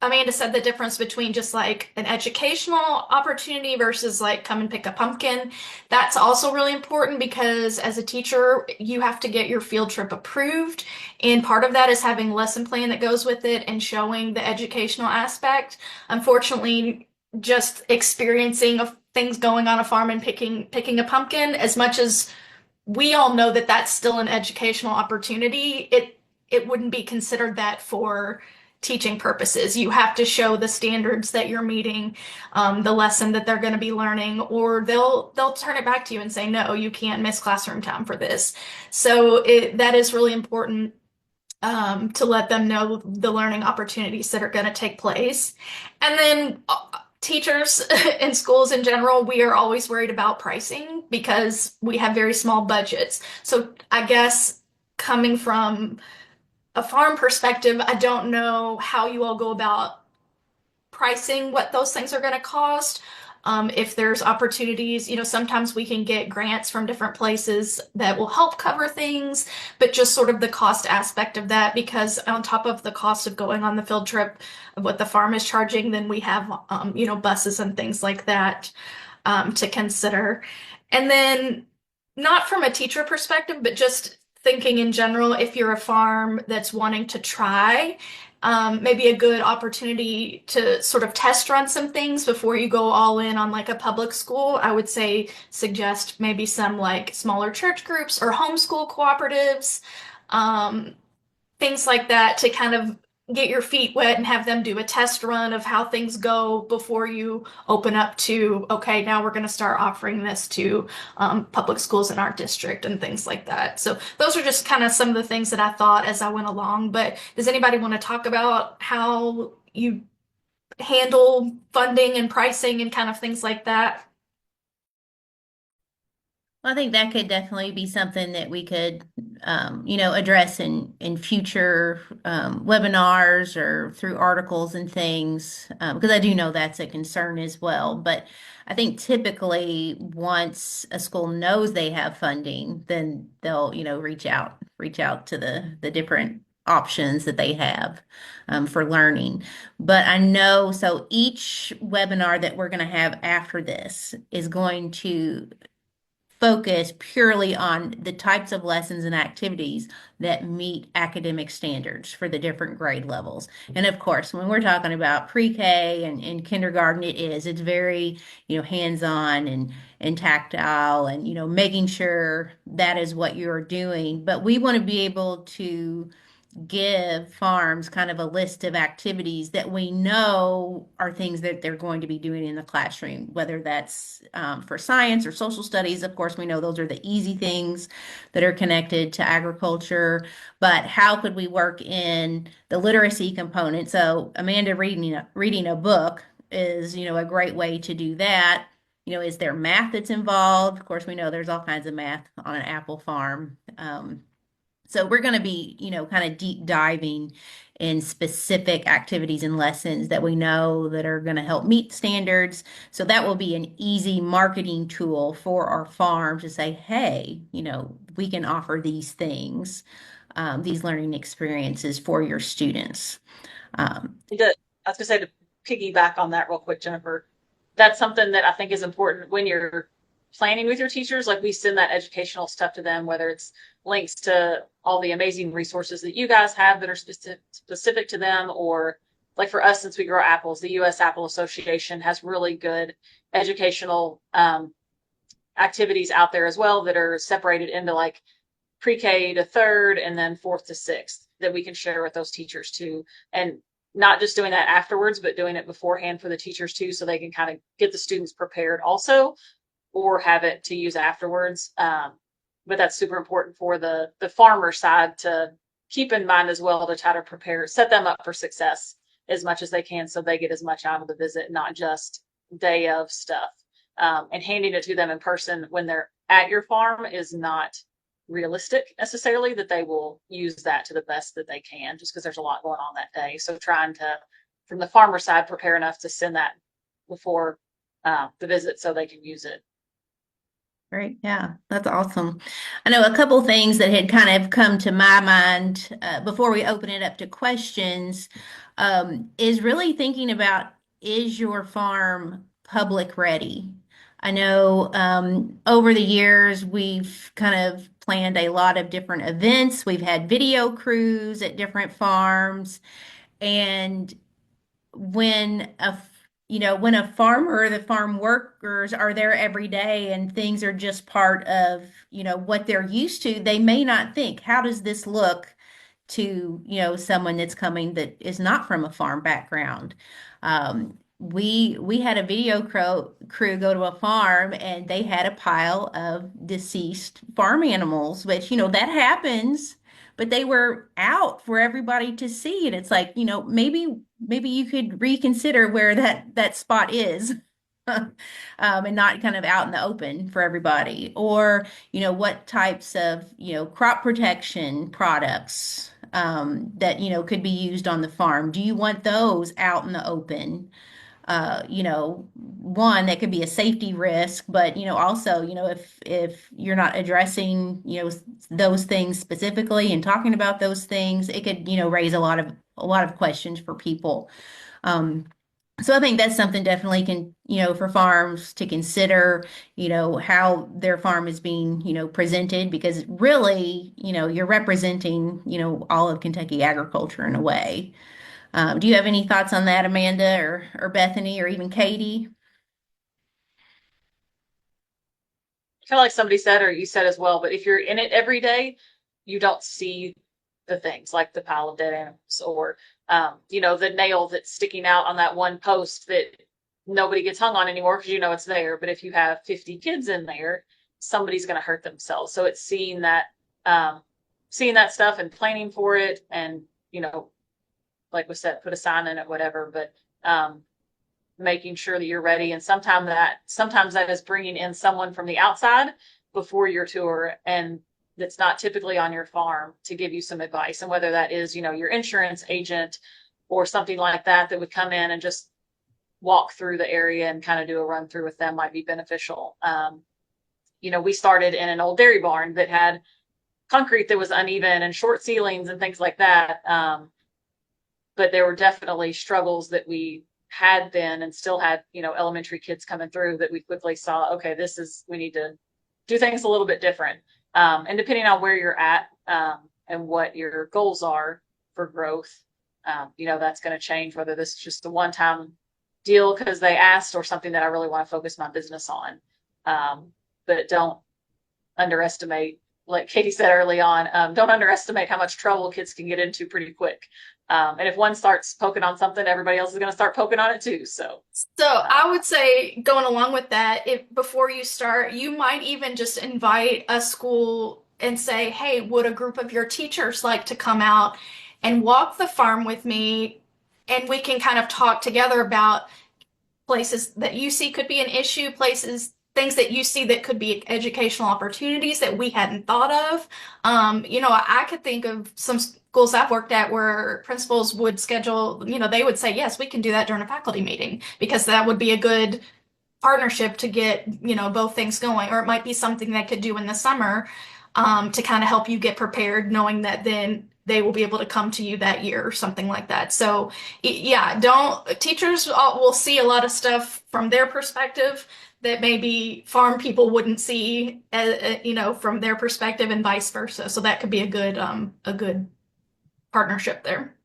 E: Amanda said, the difference between just like an educational opportunity versus like come and pick a pumpkin, that's also really important because as a teacher, you have to get your field trip approved. And part of that is having a lesson plan that goes with it and showing the educational aspect. Unfortunately, just experiencing of things going on a farm and picking a pumpkin, as much as we all know that that's still an educational opportunity, it wouldn't be considered that for teaching purposes. You have to show the standards that you're meeting, the lesson that they're going to be learning, or they'll turn it back to you and say, no, you can't miss classroom time for this. So that is really important, to let them know the learning opportunities that are going to take place. And then teachers and schools in general, we are always worried about pricing because we have very small budgets. So I guess coming from a farm perspective, I don't know how you all go about pricing what those things are going to cost. If there's opportunities, sometimes we can get grants from different places that will help cover things, but just sort of the cost aspect of that, because on top of the cost of going on the field trip of what the farm is charging, then we have, buses and things like that, to consider. And then not from a teacher perspective, but just thinking in general, if you're a farm that's wanting to try, maybe a good opportunity to sort of test run some things before you go all in on like a public school. I would say suggest maybe some like smaller church groups or homeschool cooperatives, um, things like that to kind of get your feet wet and have them do a test run of how things go before you open up to, okay, now we're going to start offering this to public schools in our district and things like that. So those are just kind of some of the things that I thought as I went along. But does anybody want to talk about how you handle funding and pricing and kind of things like that?
A: Well, I think that could definitely be something that we could, address in future webinars or through articles and things, because I do know that's a concern as well. But I think typically once a school knows they have funding, then they'll, reach out to the different options that they have for learning. But I know, so each webinar that we're going to have after this is going to focus purely on the types of lessons and activities that meet academic standards for the different grade levels. And of course, when we're talking about pre-K and kindergarten, it's very, hands-on and tactile and, making sure that is what you're doing. But we want to be able to give farms kind of a list of activities that we know are things that they're going to be doing in the classroom, whether that's for science or social studies. Of course, we know those are the easy things that are connected to agriculture, but how could we work in the literacy component? So Amanda reading a book is, a great way to do that. Is there math that's involved? Of course, we know there's all kinds of math on an apple farm. So we're going to be, kind of deep diving in specific activities and lessons that we know that are going to help meet standards. So that will be an easy marketing tool for our farm to say, hey, we can offer these things, these learning experiences for your students.
B: I was gonna say, to piggyback on that real quick, Jennifer, that's something that I think is important when you're planning with your teachers. Like, we send that educational stuff to them, whether it's links to all the amazing resources that you guys have that are specific to them, or like for us, since we grow apples, the U.S. Apple Association has really good educational activities out there as well that are separated into like pre-K to third and then fourth to sixth that we can share with those teachers too. And not just doing that afterwards, but doing it beforehand for the teachers too, so they can kind of get the students prepared also, or have it to use afterwards. But that's super important for the farmer side to keep in mind as well to try to set them up for success as much as they can so they get as much out of the visit, not just day of stuff. And handing it to them in person when they're at your farm is not realistic necessarily that they will use that to the best that they can, just because there's a lot going on that day. So trying to, from the farmer side, prepare enough to send that before the visit so they can use it.
A: Great. Yeah, that's awesome. I know a couple things that had kind of come to my mind before we open it up to questions is really thinking about, is your farm public ready? I know over the years we've kind of planned a lot of different events. We've had video crews at different farms, and when when a farmer or the farm workers are there every day and things are just part of, what they're used to, they may not think, how does this look to, someone that's coming that is not from a farm background? We had a video crew go to a farm and they had a pile of deceased farm animals, which, that happens, but they were out for everybody to see. And it's like, maybe you could reconsider where that spot is. And not kind of out in the open for everybody. Or, what types of, crop protection products that, could be used on the farm. Do you want those out in the open? One that could be a safety risk, but also, if you're not addressing, those things specifically and talking about those things, it could, raise a lot of questions for people. So I think that's something definitely for farms to consider, how their farm is being, presented, because really, you're representing, all of Kentucky agriculture in a way. Do you have any thoughts on that, Amanda or Bethany or even Katie?
B: Kind of like somebody said, or you said as well, but if you're in it every day, you don't see the things like the pile of dead animals or, the nail that's sticking out on that one post that nobody gets hung on anymore because it's there. But if you have 50 kids in there, somebody's going to hurt themselves. So it's seeing that stuff and planning for it and, like we said, put a sign in it, whatever, but making sure that you're ready. And sometimes that is bringing in someone from the outside before your tour and that's not typically on your farm to give you some advice. And whether that is, your insurance agent or something like that would come in and just walk through the area and kind of do a run through with them might be beneficial. We started in an old dairy barn that had concrete that was uneven and short ceilings and things like that. But there were definitely struggles that we had then and still had, elementary kids coming through that we quickly saw, okay, we need to do things a little bit different. And depending on where you're at and what your goals are for growth, that's going to change whether this is just a one-time deal because they asked or something that I really want to focus my business on. But don't underestimate, like Katie said early on, don't underestimate how much trouble kids can get into pretty quick. And if one starts poking on something, everybody else is going to start poking on it too. So
E: I would say going along with that, if before you start, you might even just invite a school and say, hey, would a group of your teachers like to come out and walk the farm with me? And we can kind of talk together about places that you see could be an issue, things that you see that could be educational opportunities that we hadn't thought of. I could think of some schools I've worked at where principals would schedule, they would say, yes, we can do that during a faculty meeting because that would be a good partnership to get, both things going. Or it might be something they could do in the summer to kind of help you get prepared, knowing that then they will be able to come to you that year or something like that. So yeah, teachers will see a lot of stuff from their perspective that maybe farm people wouldn't see, from their perspective and vice versa. So that could be a good partnership there.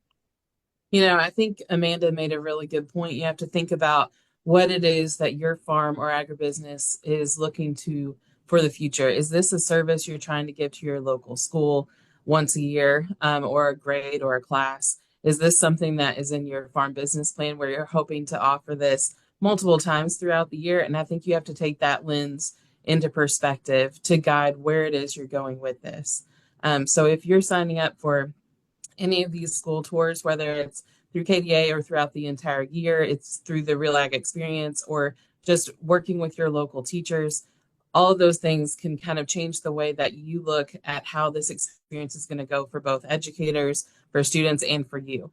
C: I think Amanda made a really good point. You have to think about what it is that your farm or agribusiness is looking to for the future. Is this a service you're trying to give to your local school once a year, or a grade or a class? Is this something that is in your farm business plan where you're hoping to offer this multiple times throughout the year? And I think you have to take that lens into perspective to guide where it is you're going with this. So if you're signing up for any of these school tours, whether it's through KDA or throughout the entire year, it's through the Real Ag Experience or just working with your local teachers. All of those things can kind of change the way that you look at how this experience is going to go for both educators, for students, and for you.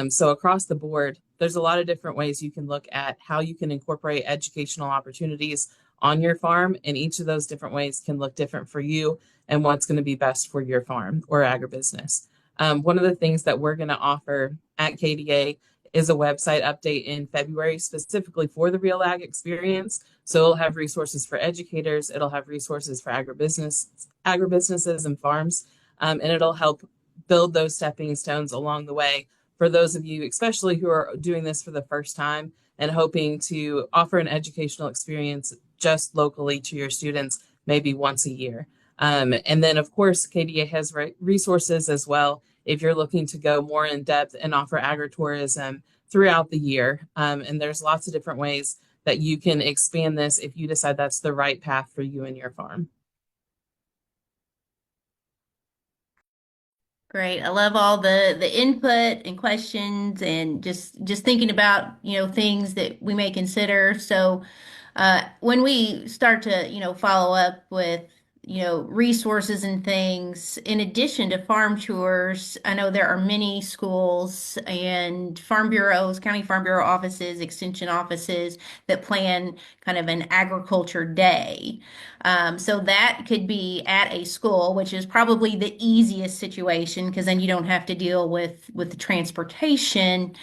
C: So across the board, there's a lot of different ways you can look at how you can incorporate educational opportunities on your farm, and each of those different ways can look different for you and what's going to be best for your farm or agribusiness. One of the things that we're going to offer at KDA is a website update in February specifically for the Real Ag Experience. So it'll have resources for educators, it'll have resources for agribusinesses and farms, and it'll help build those stepping stones along the way for those of you, especially who are doing this for the first time and hoping to offer an educational experience just locally to your students, maybe once a year. And then, of course, KDA has resources as well if you're looking to go more in depth and offer agritourism throughout the year. And there's lots of different ways that you can expand this if you decide that's the right path for you and your farm.
A: Great. I love all the input and questions and just thinking about, things that we may consider. So when we start to, follow up with, resources and things, in addition to farm tours, I know there are many schools and farm bureaus, county farm bureau offices, extension offices that plan kind of an agriculture day. So that could be at a school, which is probably the easiest situation because then you don't have to deal with the transportation.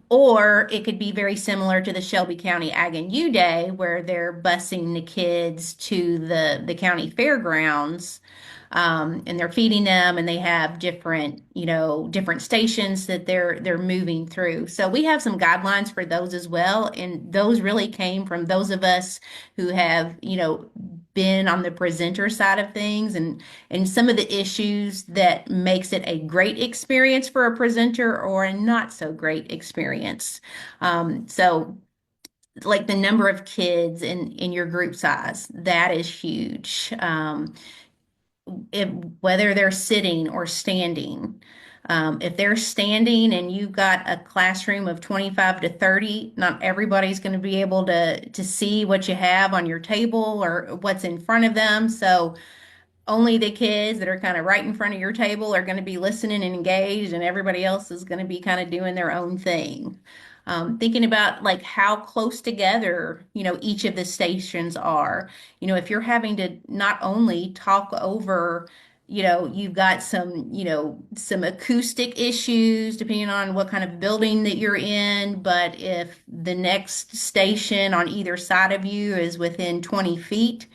A: Or it could be very similar to the Shelby County Ag and U Day, where they're busing the kids to the county fairgrounds, and they're feeding them, and they have different, different stations that they're moving through. So we have some guidelines for those as well, and those really came from those of us who have, been on the presenter side of things and some of the issues that makes it a great experience for a presenter or a not so great experience. So like the number of kids in your group size, that is huge. Whether they're sitting or standing. If they're standing and you've got a classroom of 25 to 30, not everybody's going to be able to see what you have on your table or what's in front of them. So only the kids that are kind of right in front of your table are going to be listening and engaged, and everybody else is going to be kind of doing their own thing. Thinking about like how close together, each of the stations are. If you're having to not only talk over, you've got some acoustic issues depending on what kind of building that you're in, but if the next station on either side of you is within 20 feet,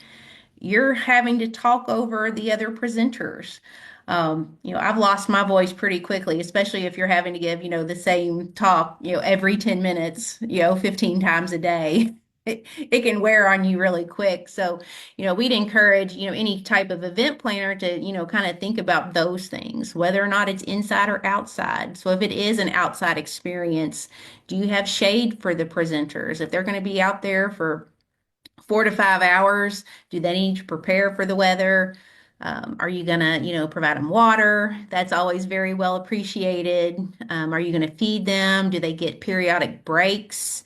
A: you're having to talk over the other presenters. I've lost my voice pretty quickly, especially if you're having to give, the same talk, every 10 minutes, 15 times a day. It can wear on you really quick. So, we'd encourage, any type of event planner to, kind of think about those things, whether or not it's inside or outside. So if it is an outside experience, do you have shade for the presenters? If they're going to be out there for 4 to 5 hours, do they need to prepare for the weather? Are you gonna, provide them water? That's always very well appreciated. Are you gonna feed them? Do they get periodic breaks?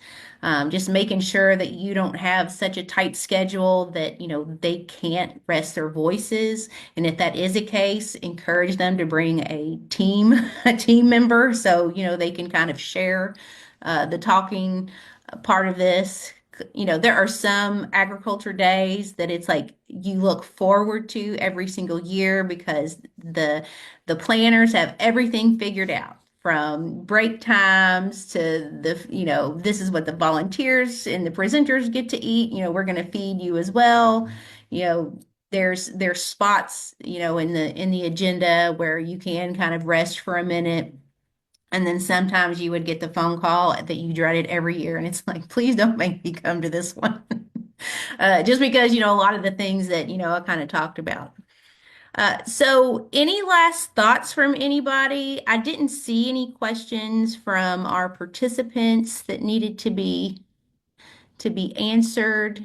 A: Just making sure that you don't have such a tight schedule that, they can't rest their voices. And if that is the case, encourage them to bring a team member so, they can kind of share the talking part of this. There are some agriculture days that it's like you look forward to every single year because the planners have everything figured out from break times to this is what the volunteers and the presenters get to eat. We're going to feed you as well. There's spots, in the agenda where you can kind of rest for a minute. And then sometimes you would get the phone call that you dreaded every year, and it's like, please don't make me come to this one. Just because, a lot of the things that, I kind of talked about. So any last thoughts from anybody? I didn't see any questions from our participants that needed to be answered.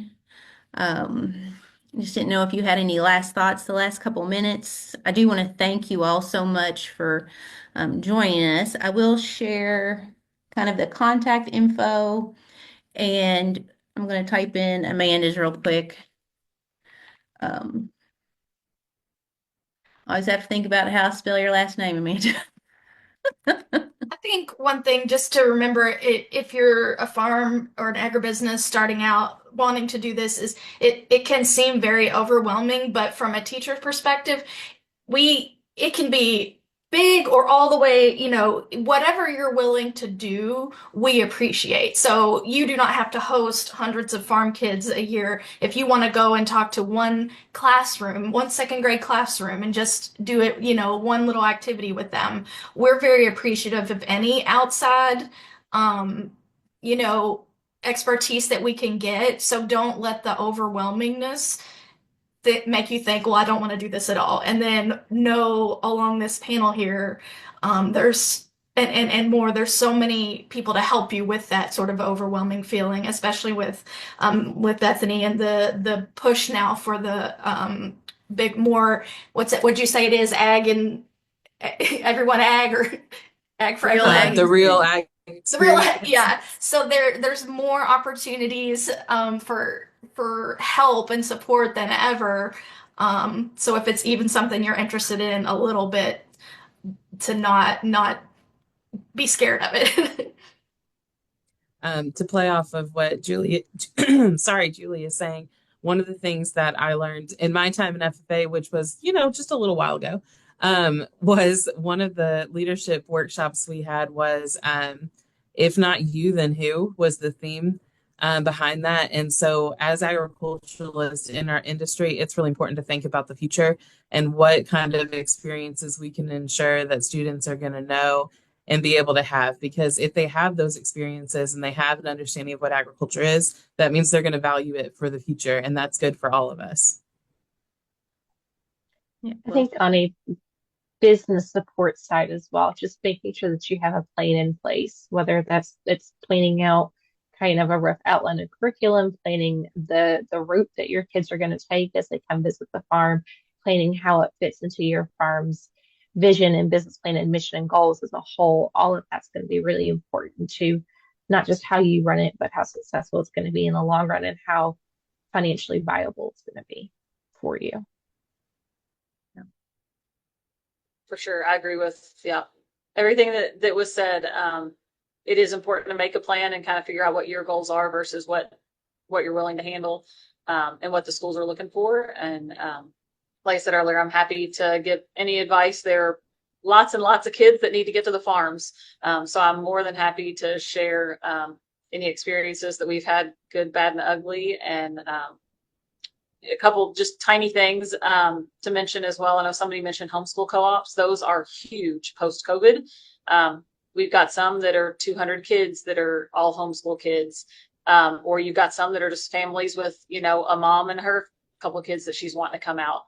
A: Just didn't know if you had any last thoughts the last couple minutes. I do want to thank you all so much for joining us. I will share kind of the contact info, and I'm going to type in Amanda's real quick. I always have to think about how to spell your last name, Amanda.
E: I think one thing just to remember if you're a farm or an agribusiness starting out wanting to do this is it can seem very overwhelming, but from a teacher's perspective, it can be big or all the way, whatever you're willing to do, we appreciate. So you do not have to host hundreds of farm kids a year. If you want to go and talk to one classroom, one second grade classroom, and just do it, one little activity with them, we're very appreciative of any outside, um, you know, expertise that we can get. So don't let the overwhelmingness that make you think, well, I don't want to do this at all. And then know along this panel here, there's and more, there's so many people to help you with that sort of overwhelming feeling, especially with Bethany and the push now for the big more what's it would you say it is ag and everyone ag or ag for
A: Real
E: everyone?
A: ag.
C: The real ag
E: The real,
C: experience.
E: yeah. So there's more opportunities for help and support than ever. So if it's even something you're interested in a little bit, to not be scared of it.
C: To play off of what Julie, Julie is saying, one of the things that I learned in my time in FFA, which was, just a little while ago, was one of the leadership workshops we had was, if not you, then who was the theme behind that. And so as agriculturalists in our industry, it's really important to think about the future and what kind of experiences we can ensure that students are going to know and be able to have, because if they have those experiences and they have an understanding of what agriculture is, that means they're going to value it for the future, and that's good for all of us.
A: Yeah,
D: I
A: well,
D: think on a business support side as well, just making sure that you have a plan in place, whether it's planning out kind of a rough outline of curriculum, planning the route that your kids are going to take as they come visit the farm, planning how it fits into your farm's vision and business plan and mission and goals as a whole. All of that's going to be really important to not just how you run it, but how successful it's going to be in the long run and how financially viable it's going to be for you.
B: For sure. I agree with, everything that was said. It is important to make a plan and kind of figure out what your goals are versus what you're willing to handle, and what the schools are looking for. And, like I said earlier, I'm happy to give any advice. There are lots and lots of kids that need to get to the farms. So I'm more than happy to share, any experiences that we've had, good, bad, and ugly. And, a couple just tiny things to mention as well. I know somebody mentioned homeschool co-ops. Those are huge post-COVID. We've got some that are 200 kids that are all homeschool kids. Or you've got some that are just families with, a mom and her couple of kids that she's wanting to come out.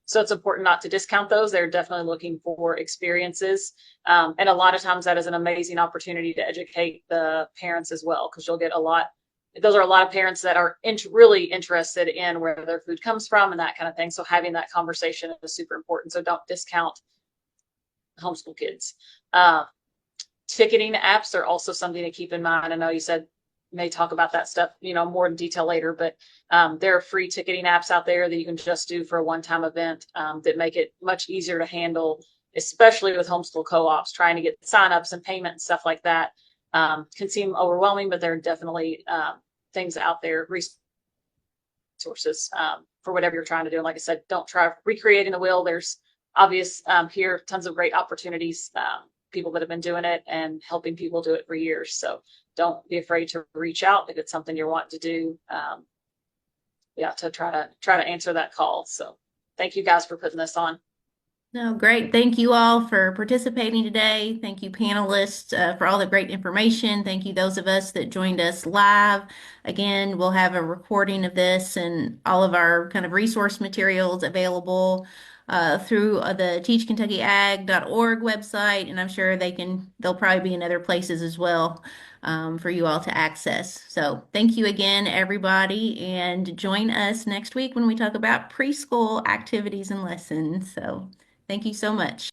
B: So it's important not to discount those. They're definitely looking for experiences. And a lot of times that is an amazing opportunity to educate the parents as well, because you'll get those are a lot of parents that are really interested in where their food comes from and that kind of thing. So having that conversation is super important. So don't discount homeschool kids. Ticketing apps are also something to keep in mind. I know you said may talk about that stuff, more in detail later, but there are free ticketing apps out there that you can just do for a one-time event, that make it much easier to handle, especially with homeschool co-ops. Trying to get signups and payment and stuff like that can seem overwhelming, but there are definitely things out there, resources for whatever you're trying to do. And like I said, don't try recreating the wheel. There's obvious here tons of great opportunities, people that have been doing it and helping people do it for years. So don't be afraid to reach out if it's something you're wanting to do. To try to answer that call. So thank you guys for putting this on.
A: no, great. Thank you all for participating today. Thank you, panelists, for all the great information. Thank you, those of us that joined us live. Again, we'll have a recording of this and all of our kind of resource materials available through the teachkentuckyag.org website, and I'm sure they'll probably be in other places as well for you all to access. So thank you again, everybody, and join us next week when we talk about preschool activities and lessons. So thank you so much.